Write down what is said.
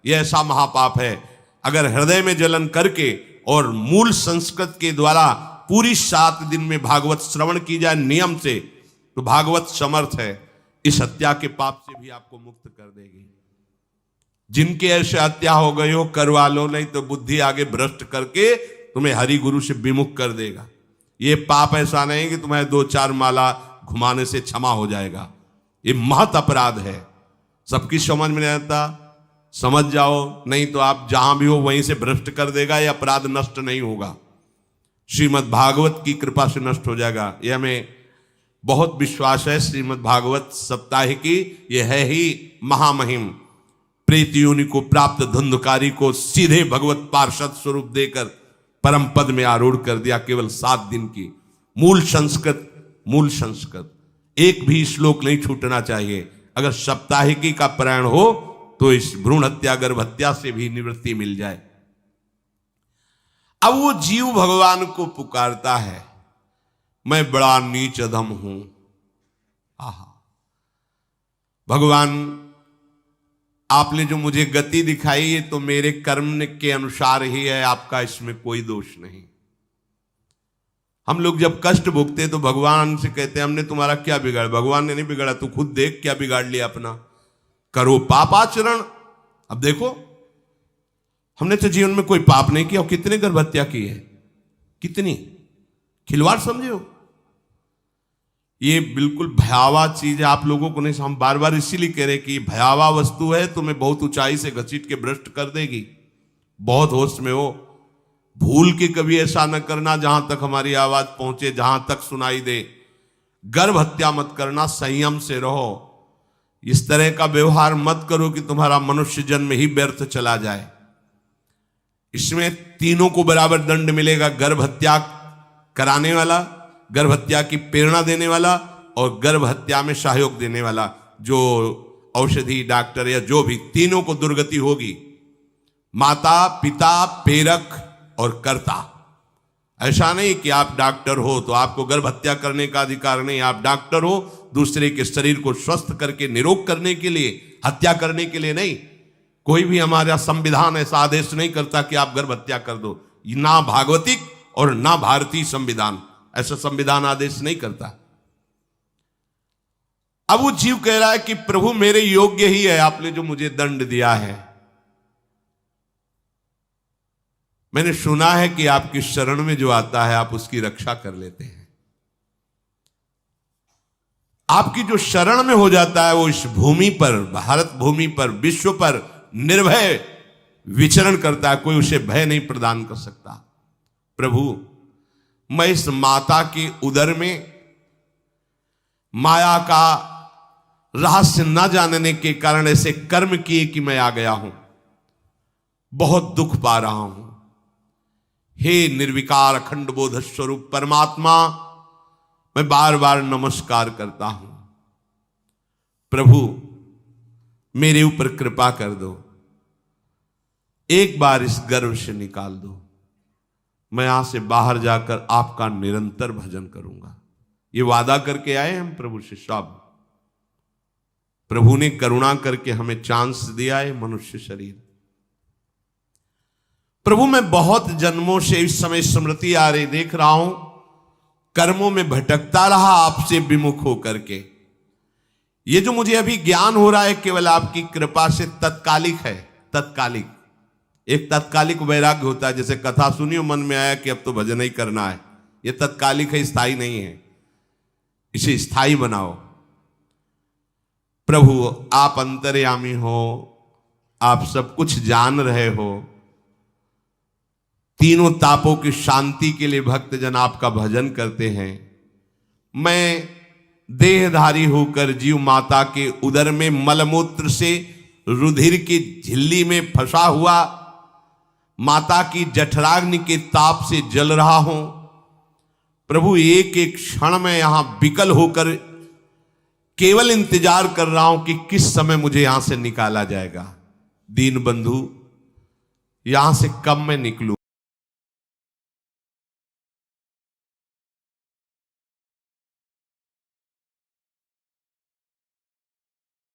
यह ऐसा महापाप है। अगर हृदय में जलन करके और मूल संस्कृत के द्वारा पूरी 7 दिन में भागवत श्रवण की जाए नियम से, तो भागवत समर्थ है इस हत्या के पाप से भी आपको मुक्त कर देगी। जिनके ऐसे हत्या हो गई हो करवा लो, नहीं तो बुद्धि आगे भ्रष्ट करके तुम्हें हरि गुरु से विमुख कर देगा। ये पाप ऐसा नहीं कि तुम्हें 2-4 माला घुमाने से क्षमा हो जाएगा। ये महत अपराध है। सबकी समझ में नहीं आता, समझ जाओ, नहीं तो आप जहां भी हो वहीं से भ्रष्ट कर देगा। ये अपराध नष्ट नहीं होगा, श्रीमद् भागवत की कृपा से नष्ट हो जाएगा। यह हमें बहुत विश्वास है। श्रीमद् भागवत सप्ताहिकी ये है ही महामहिम। प्रेत योनि को प्राप्त धुंधकारी को सीधे भगवत पार्षद स्वरूप देकर परम पद में आरूढ़ कर दिया। केवल 7 दिन की मूल संस्कृत एक भी श्लोक नहीं छूटना चाहिए। अगर सप्ताहिकी का पारायण हो तो इस भ्रूण हत्या गर्भ हत्या से भी निवृत्ति मिल जाए। अब वो जीव भगवान को पुकारता है, मैं बड़ा नीच अधम हूं। आहा, भगवान आपने जो मुझे गति दिखाई है तो मेरे कर्म के अनुसार ही है, आपका इसमें कोई दोष नहीं। हम लोग जब कष्ट भोगते तो भगवान से कहते हैं हमने तुम्हारा क्या बिगाड़ा। भगवान ने नहीं बिगाड़ा, तू खुद देख क्या बिगाड़ लिया अपना। करो पापाचरण। अब देखो, हमने तो जीवन में कोई पाप नहीं किया और कितने गर्भ हत्या की है, कितनी खिलवाड़ समझे हो। ये बिल्कुल भयावह चीज है, आप लोगों को नहीं। हम बार बार इसीलिए कह रहे कि भयावह वस्तु है, तुम्हें बहुत ऊंचाई से घसीट के भ्रष्ट कर देगी। बहुत होश में हो, भूल के कभी ऐसा न करना जहां तक हमारी आवाज पहुंचे, जहां तक सुनाई दे। गर्भ हत्या मत करना, संयम से रहो। इस तरह का व्यवहार मत करो कि तुम्हारा मनुष्य जन्म ही व्यर्थ चला जाए। इसमें तीनों को बराबर दंड मिलेगा। गर्भ हत्या कराने वाला, गर्भ हत्या की प्रेरणा देने वाला और गर्भ हत्या में सहयोग देने वाला, जो औषधि डॉक्टर या जो भी, तीनों को दुर्गति होगी। माता पिता प्रेरक और कर्ता। ऐसा नहीं कि आप डॉक्टर हो तो आपको गर्भ हत्या करने का अधिकार नहीं। आप डॉक्टर हो दूसरे के शरीर को स्वस्थ करके निरोग करने के लिए, हत्या करने के लिए नहीं। कोई भी हमारा संविधान ऐसा आदेश नहीं करता कि आप गर्भ हत्या कर दो। ना भागवतिक और ना भारतीय संविधान ऐसा संविधान आदेश नहीं करता। अब वो जीव कह रहा है कि प्रभु मेरे योग्य ही है, आपने जो मुझे दंड दिया है। मैंने सुना है कि आपकी शरण में जो आता है आप उसकी रक्षा कर लेते हैं। आपकी जो शरण में हो जाता है वो इस भूमि पर, भारत भूमि पर, विश्व पर निर्भय विचरण करता है। कोई उसे भय नहीं प्रदान कर सकता। प्रभु, मैं इस माता के उदर में माया का रहस्य न जानने के कारण ऐसे कर्म किए कि मैं आ गया हूं। बहुत दुख पा रहा हूं। हे निर्विकार अखंड बोध स्वरूप परमात्मा, मैं बार बार नमस्कार करता हूं। प्रभु, मेरे ऊपर कृपा कर दो, एक बार इस गर्भ से निकाल दो। मैं यहां से बाहर जाकर आपका निरंतर भजन करूंगा। ये वादा करके आए हम प्रभु से सब। प्रभु ने करुणा करके हमें चांस दिया है मनुष्य शरीर। प्रभु, मैं बहुत जन्मों से इस समय स्मृति आ रही देख रहा हूं, कर्मों में भटकता रहा आपसे विमुख होकर के। ये जो मुझे अभी ज्ञान हो रहा है केवल आपकी कृपा से तत्कालिक है। तत्कालिक, एक तत्कालिक वैराग्य होता है। जैसे कथा सुनी और मन में आया कि अब तो भजन ही करना है। ये तत्कालिक है, स्थायी नहीं है। इसे स्थायी बनाओ। प्रभु, आप अंतर्यामी हो, आप सब कुछ जान रहे हो। तीनों तापों की शांति के लिए भक्तजन आपका भजन करते हैं। मैं देहधारी होकर जीव माता के उदर में मलमूत्र से रुधिर की झिल्ली में फंसा हुआ माता की जठराग्नि के ताप से जल रहा हूं। प्रभु, एक एक क्षण में यहां विकल होकर केवल इंतजार कर रहा हूं कि किस समय मुझे यहां से निकाला जाएगा। दीन बंधु, यहां से कब मैं निकलूं।